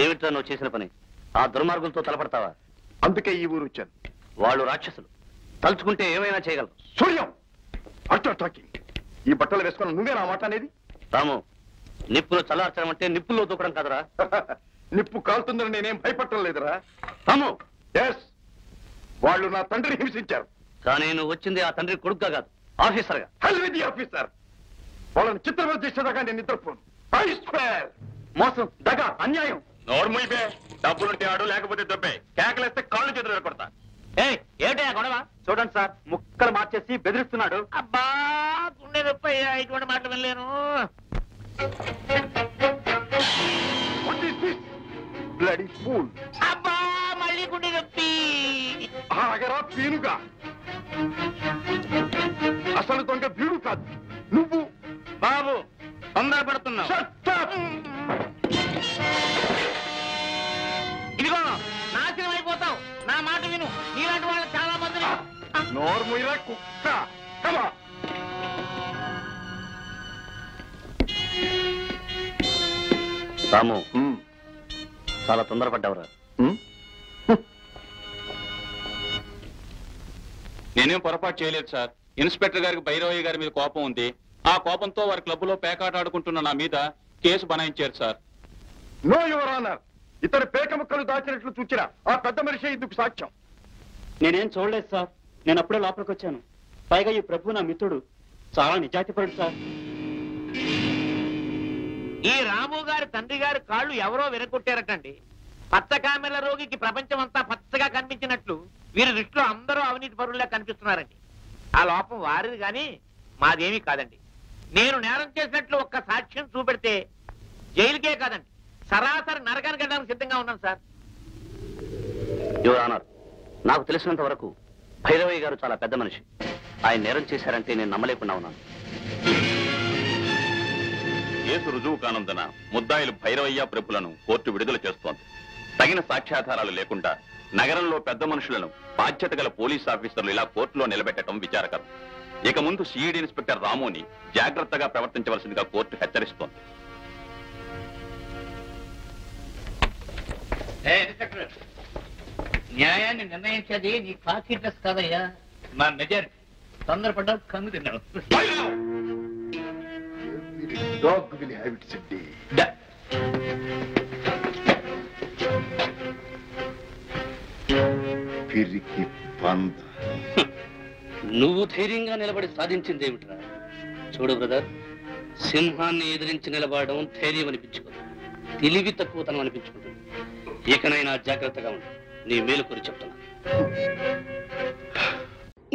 ఏమిట్రా నువ్వు చేసిన పని? ఆ దుర్మార్గులతో తలపడతావా? అందుకే ఈ ఊరు వచ్చాను. వాళ్ళు రాక్షసులు, తలుచుకుంటే ఏమైనా చేయగలరు. సూర్యం, టాకింగ్. ఈ బట్టలు వేసుకున్న నువ్వే నా మాట అనేది? రాము, నిప్పులో చల్లార్చడం అంటే నిప్పుల్లో దూకడం కదరా. నిప్పు కాలుతుందని నేనేం భయపడటం లేదురా. రాము, ఎస్, వాళ్ళు నా తండ్రిని హింసించారు. కానీ నువ్వు వచ్చింది ఆ తండ్రి కొడుకుగా కాదు, ఆఫీసర్గా. హెల్ విత్ ది ఆఫీసర్. వాళ్ళని చిత్రవద చేసేదాకా నేను నిద్రపోను. I swear. మోసం, దగ, అన్యాయం. నోర్ముయిపే. డబ్బులుంటే ఆడు, లేకపోతే దొబ్బే. కేకలేస్తే కాళ్ళు చేతులు కొడతా. ఏమిటా గొడవ? చూడండి సార్, ముక్కలు మార్చేసి బెదిరిస్తున్నాడు. అబ్బా గుండె నొప్పి అయ్యా, ఇటువంటి మాటలు వెళ్ళాను. What is this? Bloody fool. అబ్బా మళ్ళీ గుండె నొప్పి. ఆగరా పీనుగా. అసలు దొంగ వీడు కాదు, నువ్వు. బాబు తొందరపడుతున్నావు. ఇదిగో నాశనం అయిపోతావు. నా మాట విను. నీలాంటి వాళ్ళు చాలా మందిని. నోర్ముయిరా కుక్క. Come on. రాము, చాలా తొందరపడ్డావురా. నేనేం పొరపాటు చేయలేదు సార్. ఇన్స్పెక్టర్ గారికి భైరవయ్య గారి మీద కోపం ఉంది. ఆ కోపంతో వారి క్లబ్లో పేకాట ఆడుకుంటున్న నా మీద కేసు బనాయించారు సార్. No your honour. ఇతను పేక ముక్కలు దాచినట్లు చూచిన ఆ పెద్ద మనిషి ఇందుకు సాక్ష్యం. నేనేం చూడలేదు సార్. నేను అప్పుడే లోపలికి వచ్చాను. పైగా ఈ ప్రభు నా మిత్రుడు, చాలా నిజాయితీపరుడు సార్. ఈ రాము గారి తండ్రి గారి కాళ్ళు ఎవరో విరగొట్టారటండి. పచ్చ కామెల రోగికి ప్రపంచం అంతా పచ్చగా కనిపించినట్లు వీరి దృష్టిలో అందరూ అవినీతి పరుల్లా కనిపిస్తున్నారండి. ఆ లోపం వారిది గాని మాదేమీ కాదండి. నేను నేరం చేసినట్లు ఒక్క సాక్ష్యం చూపెడితే జైలుకే కాదండి, సరాసరి నరకానికి వెళ్ళడానికి సిద్ధంగా ఉన్నాను సార్. యువర్ ఆనర్, నాకు తెలిసినంత వరకు భైరవయ్య గారు చాలా పెద్ద మనిషి. ఆయన నేరం చేశారంటే నేను నమ్మలేకుండా ఉన్నాను. కేసు రుజువు కానందున ముద్దాయిలు భైరవయ్య ప్రభులను కోర్టు విడుదల చేస్తోంది. తగిన సాక్ష్యాధారాలు లేకుండా నగరంలో పెద్ద మనుషులను, బాధ్యత గల పోలీస్ ఆఫీసర్లు ఇలా కోర్టులో నిలబెట్టడం విచారకరం. ఇక ముందు సిఐడి ఇన్స్పెక్టర్ రాముని జాగ్రత్తగా ప్రవర్తించవలసిందిగా కోర్టు హెచ్చరిస్తోంది. న్యాయాన్ని నిర్ణయించేది నీ కాకి డ్రెస్ కాదయ్యా, నా మెజారిటీ. తొందరపడ్డా కన్ను తిన్నాడు. Dog will have its day. పిరికి పంద. నువ్వు ధైర్యంగా నిలబడి సాధించిందేమిట్రా? చూడు బ్రదర్, సింహాన్ని ఎదిరించి నిలబడడం ధైర్యం అనిపించుకోదు, తెలివి తక్కువతనం అనిపించుకుంటుంది. ఇకనైనా జాగ్రత్తగా ఉండు. నీ మేలు కోరి చెప్తున్నా.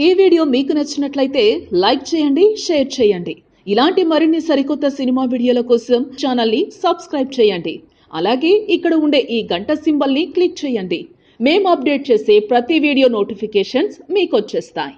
ఈ వీడియో మీకు నచ్చినట్లయితే లైక్ చేయండి, షేర్ చేయండి. ఇలాంటి మరిన్ని సరికొత్త సినిమా వీడియోల కోసం ఛానల్ని సబ్స్క్రైబ్ చేయండి. అలాగే ఇక్కడ ఉండే ఈ గంట సింబల్ని క్లిక్ చేయండి. మేము అప్డేట్ చేసే ప్రతి వీడియో నోటిఫికేషన్స్ మీకు వచ్చేస్తాయి.